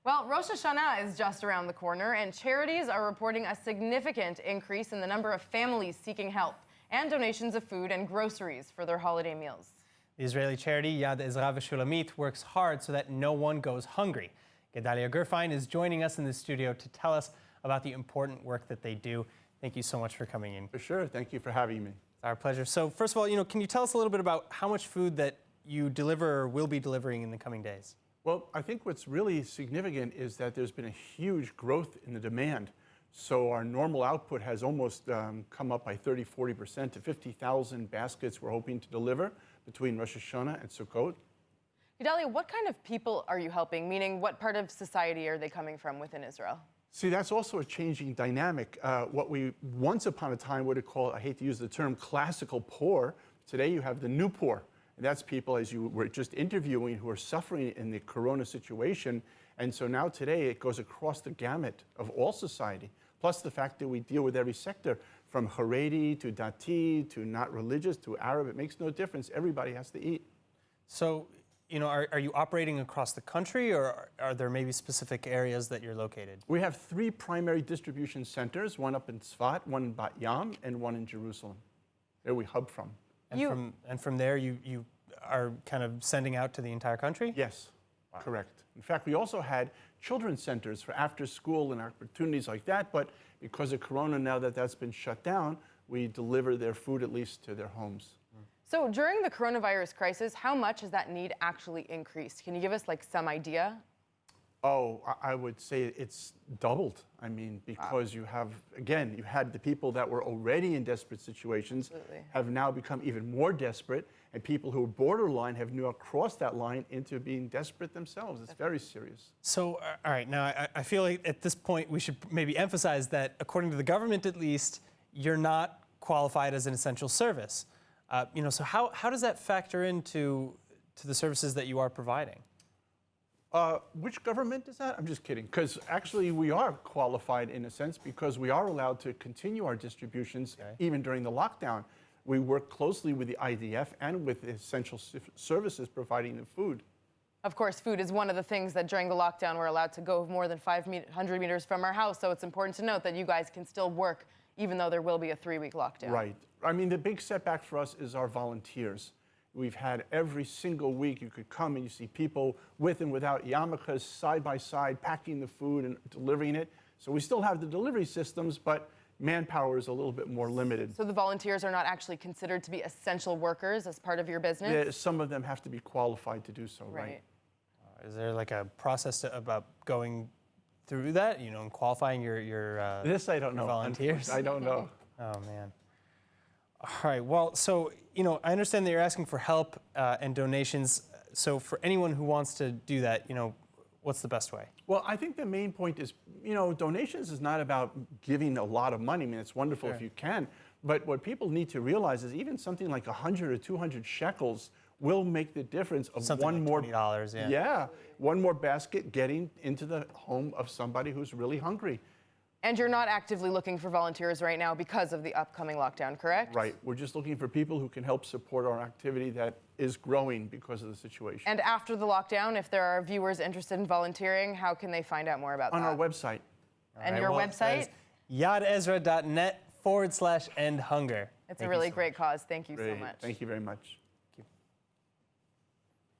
Well, Rosh Hashanah is just around the corner, and charities are reporting a significant increase in the number of families seeking help and donations of food and groceries for their holiday meals. The Israeli charity Yad Ezra V'shulamit works hard so that no one goes hungry. Gedalia Gurfein is joining us in the studio to tell us about the important work that they do. Thank you so much for coming in. For sure. Thank you for having me. It's our pleasure. So first of all, can you tell us a little bit about how much food that you deliver or will be delivering in the coming days? Well, I think what's really significant is that there's been a huge growth in the demand. So our normal output has almost come up by 30–40% to 50,000 baskets we're hoping to deliver between Rosh Hashanah and Sukkot. Gedalia, what kind of people are you helping? Meaning, what part of society are they coming from within Israel? See, that's also a changing dynamic. What we once upon a time would have called, I hate to use the term, classical poor. Today you have the new poor. And that's people, as you were just interviewing, who are suffering in the corona situation. And so now today it goes across the gamut of all society. Plus the fact that we deal with every sector, from Haredi to Dati to not religious to Arab. It makes no difference. Everybody has to eat. So, are you operating across the country, or are there maybe specific areas that you're located? We have 3 primary distribution centers, one up in Tzfat, one in Bat Yam, and one in Jerusalem. There we hub from. And from there, you are kind of sending out to the entire country? Yes, wow. Correct. In fact, we also had children's centers for after school and opportunities like that, but because of Corona, now that that's been shut down, we deliver their food at least to their homes. So during the coronavirus crisis, how much has that need actually increased? Can you give us some idea? Oh, I would say it's doubled. I mean, because you have, again, you had the people that were already in desperate situations have now become even more desperate, and people who are borderline have now crossed that line into being desperate themselves. It's very serious. So, all right, now I feel like at this point we should maybe emphasize that according to the government at least, you're not qualified as an essential service. So how does that factor into the services that you are providing? Which government is that? I'm just kidding, because actually we are qualified in a sense because we are allowed to continue our distributions even during the lockdown. We work closely with the IDF and with the essential services providing the food. Of course, food is one of the things that during the lockdown we're allowed to go more than 500 meters from our house, so it's important to note that you guys can still work even though there will be a 3-week lockdown. Right. I mean, the big setback for us is our volunteers. We've had every single week you could come and you see people with and without yarmulkes side by side packing the food and delivering it. So we still have the delivery systems, but manpower is a little bit more limited. So the volunteers are not actually considered to be essential workers as part of your business? Yeah, some of them have to be qualified to do so, right? Is there a process about going through that, and qualifying your this I don't know. Volunteers? I don't know. Oh, man. All right, well, so, I understand that you're asking for help and donations. So for anyone who wants to do that, what's the best way? Well, I think the main point is, donations is not about giving a lot of money. I mean, it's wonderful if you can. But what people need to realize is even something like 100 or 200 shekels will make the difference of something one like more $20, yeah, one more basket getting into the home of somebody who's really hungry. And you're not actively looking for volunteers right now because of the upcoming lockdown, correct? Right. We're just looking for people who can help support our activity that is growing because of the situation. And after the lockdown, if there are viewers interested in volunteering, how can they find out more about that? On our website. And your website? yadezra.net/end hunger. It's a really great cause. Thank you so much. Thank you very much.